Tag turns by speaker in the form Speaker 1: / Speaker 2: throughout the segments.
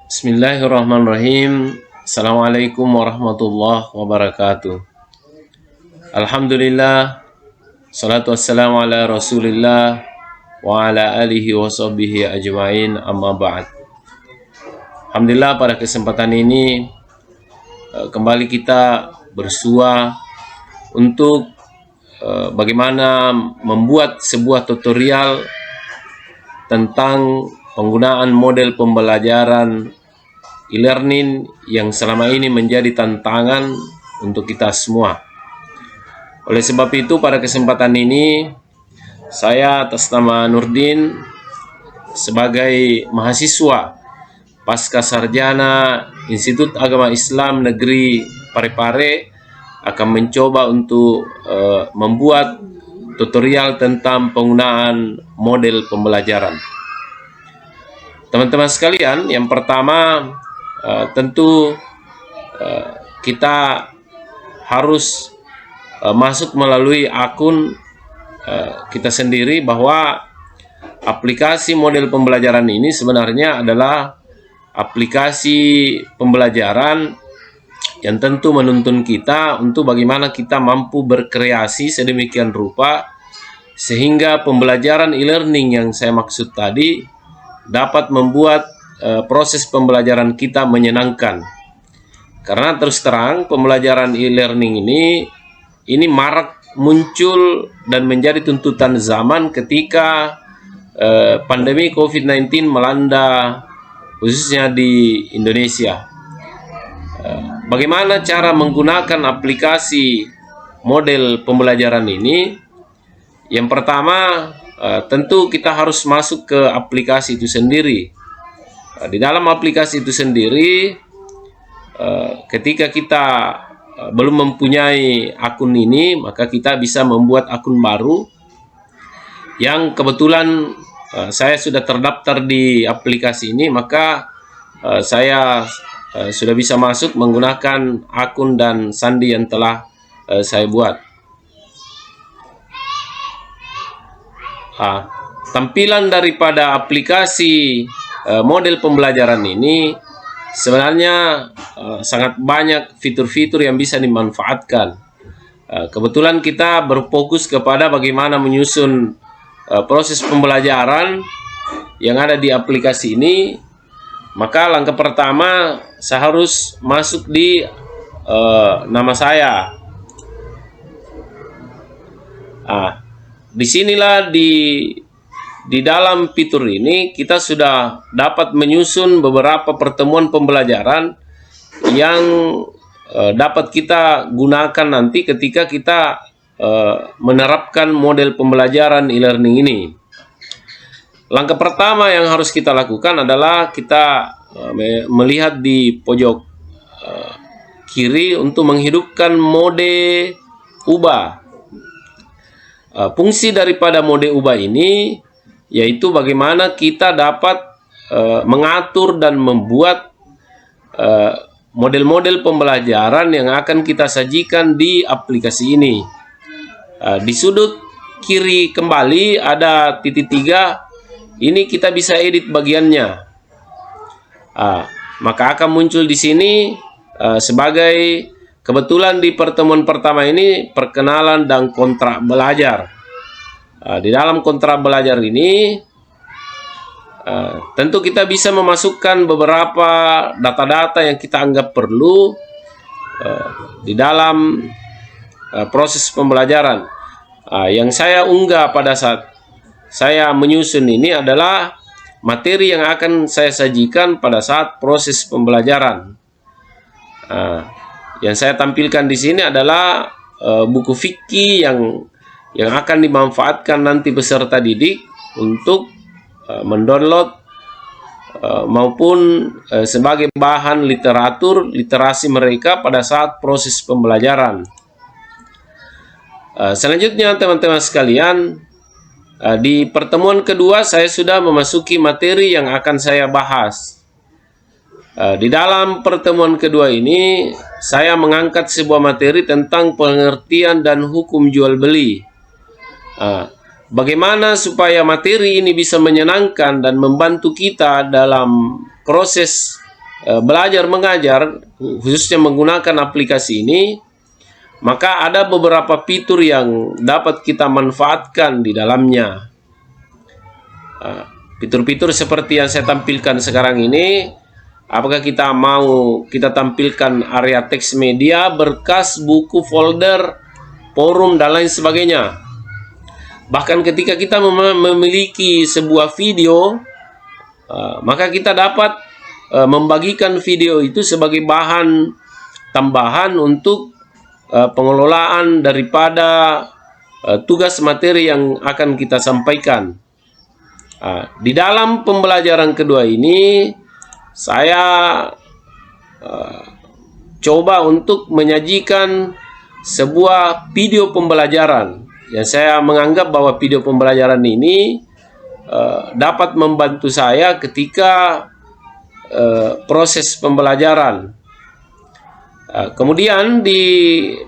Speaker 1: Bismillahirrahmanirrahim. Assalamualaikum warahmatullahi wabarakatuh. Alhamdulillah. Salatu wassalamu ala rasulillah wa ala alihi wa sahbihi ajma'in, amma ba'd. Alhamdulillah, pada kesempatan ini kembali kita bersua untuk bagaimana membuat sebuah tutorial tentang penggunaan model pembelajaran e-learning yang selama ini menjadi tantangan untuk kita semua. Oleh sebab itu, pada kesempatan ini saya atas nama Nurdin sebagai mahasiswa pasca sarjana Institut Agama Islam Negeri Parepare akan mencoba untuk membuat tutorial tentang penggunaan model pembelajaran. Teman-teman sekalian, yang pertama tentu kita harus masuk melalui akun kita sendiri, bahwa aplikasi model pembelajaran ini sebenarnya adalah aplikasi pembelajaran yang tentu menuntun kita untuk bagaimana kita mampu berkreasi sedemikian rupa sehingga pembelajaran e-learning yang saya maksud tadi dapat membuat proses pembelajaran kita menyenangkan. Karena terus terang, pembelajaran e-learning ini marak muncul dan menjadi tuntutan zaman ketika pandemi COVID-19 melanda khususnya di Indonesia. Bagaimana cara menggunakan aplikasi model pembelajaran ini? Yang pertama, tentu kita harus masuk ke aplikasi itu sendiri. Di dalam aplikasi itu sendiri, ketika kita belum mempunyai akun ini, maka kita bisa membuat akun baru. Yang kebetulan saya sudah terdaftar di aplikasi ini, maka saya sudah bisa masuk menggunakan akun dan sandi yang telah saya buat. Tampilan daripada aplikasi model pembelajaran ini sebenarnya sangat banyak fitur-fitur yang bisa dimanfaatkan. Kebetulan kita berfokus kepada bagaimana menyusun proses pembelajaran yang ada di aplikasi ini. Maka langkah pertama, saya harus masuk di nama saya. Disinilah di dalam fitur ini kita sudah dapat menyusun beberapa pertemuan pembelajaran yang dapat kita gunakan nanti ketika kita menerapkan model pembelajaran e-learning ini. Langkah pertama yang harus kita lakukan adalah kita melihat di pojok kiri untuk menghidupkan mode ubah. Fungsi daripada mode ubah ini yaitu bagaimana kita dapat mengatur dan membuat model-model pembelajaran yang akan kita sajikan di aplikasi ini. Di sudut kiri kembali ada titik 3. Ini kita bisa edit bagiannya. Maka akan muncul di sini sebagai, kebetulan di pertemuan pertama ini, perkenalan dan kontrak belajar. Di dalam kontrak belajar ini tentu kita bisa memasukkan beberapa data-data yang kita anggap perlu di dalam proses pembelajaran. Yang saya unggah pada saat saya menyusun ini adalah materi yang akan saya sajikan pada saat proses pembelajaran. Yang saya tampilkan di sini adalah buku fikih yang akan dimanfaatkan nanti peserta didik untuk mendownload maupun sebagai bahan literasi mereka pada saat proses pembelajaran. Selanjutnya, teman-teman sekalian, di pertemuan kedua saya sudah memasuki materi yang akan saya bahas. Di dalam pertemuan kedua ini saya mengangkat sebuah materi tentang pengertian dan hukum jual beli. Bagaimana supaya materi ini bisa menyenangkan dan membantu kita dalam proses belajar mengajar, khususnya menggunakan aplikasi ini, maka ada beberapa fitur yang dapat kita manfaatkan di dalamnya. Fitur-fitur seperti yang saya tampilkan sekarang ini, apakah kita mau kita tampilkan area teks media, berkas, buku, folder, forum, dan lain sebagainya. Bahkan ketika kita memiliki sebuah video, maka kita dapat membagikan video itu sebagai bahan tambahan untuk pengelolaan daripada tugas materi yang akan kita sampaikan. Di dalam pembelajaran kedua ini, saya coba untuk menyajikan sebuah video pembelajaran yang saya menganggap bahwa video pembelajaran ini dapat membantu saya ketika proses pembelajaran. Kemudian di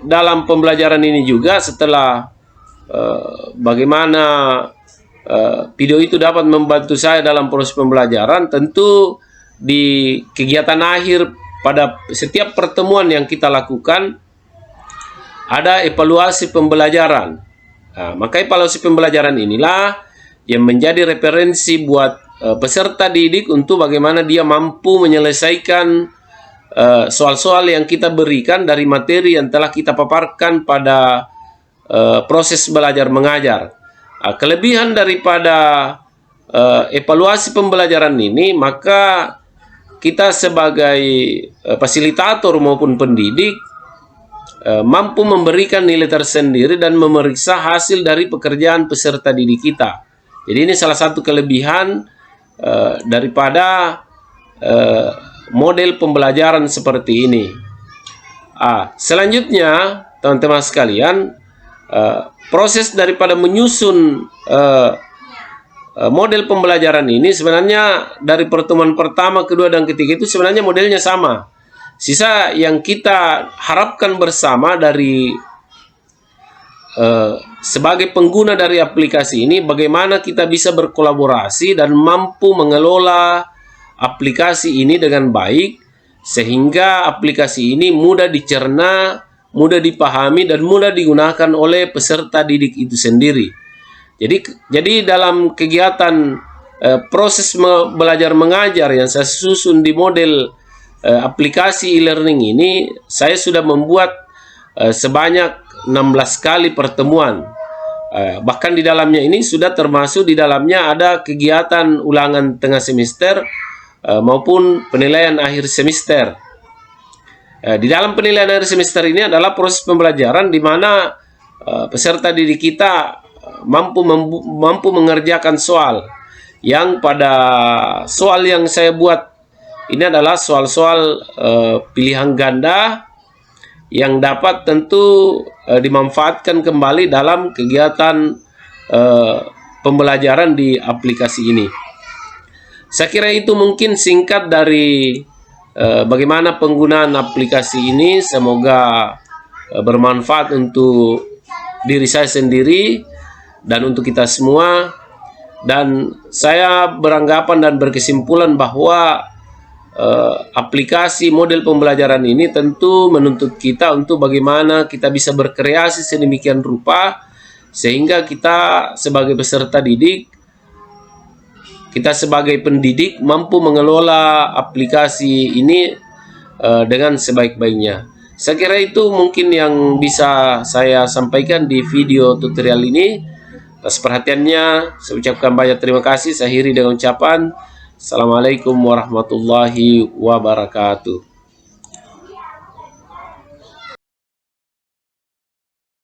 Speaker 1: dalam pembelajaran ini juga, setelah bagaimana video itu dapat membantu saya dalam proses pembelajaran, tentu di kegiatan akhir pada setiap pertemuan yang kita lakukan ada evaluasi pembelajaran. Maka evaluasi pembelajaran inilah yang menjadi referensi buat peserta didik untuk bagaimana dia mampu menyelesaikan soal-soal yang kita berikan dari materi yang telah kita paparkan pada proses belajar mengajar. Kelebihan daripada evaluasi pembelajaran ini, maka kita sebagai fasilitator maupun pendidik mampu memberikan nilai tersendiri dan memeriksa hasil dari pekerjaan peserta didik kita. Jadi ini salah satu kelebihan daripada model pembelajaran seperti ini. Selanjutnya, teman-teman sekalian, proses daripada menyusun model pembelajaran ini sebenarnya dari pertemuan pertama, kedua, dan ketiga itu sebenarnya modelnya sama. Sisa yang kita harapkan bersama dari sebagai pengguna dari aplikasi ini, bagaimana kita bisa berkolaborasi dan mampu mengelola aplikasi ini dengan baik, sehingga aplikasi ini mudah dicerna, mudah dipahami, dan mudah digunakan oleh peserta didik itu sendiri. Jadi dalam kegiatan proses belajar mengajar yang saya susun di model aplikasi e-learning ini, saya sudah membuat sebanyak 16 kali pertemuan. Bahkan di dalamnya ini sudah termasuk di dalamnya ada kegiatan ulangan tengah semester maupun penilaian akhir semester. Di dalam penilaian akhir semester ini adalah proses pembelajaran di mana peserta didik kita mampu mengerjakan soal. Yang pada soal yang saya buat ini adalah soal-soal pilihan ganda yang dapat tentu dimanfaatkan kembali dalam kegiatan pembelajaran di aplikasi ini. Saya kira itu mungkin singkat dari bagaimana penggunaan aplikasi ini. Semoga bermanfaat untuk diri saya sendiri dan untuk kita semua. Dan saya beranggapan dan berkesimpulan bahwa aplikasi model pembelajaran ini tentu menuntut kita untuk bagaimana kita bisa berkreasi sedemikian rupa sehingga kita sebagai peserta didik, kita sebagai pendidik mampu mengelola aplikasi ini dengan sebaik-baiknya. Saya kira itu mungkin yang bisa saya sampaikan di video tutorial ini. Atas perhatiannya, saya ucapkan banyak terima kasih. Saya akhiri dengan ucapan Assalamualaikum warahmatullahi wabarakatuh.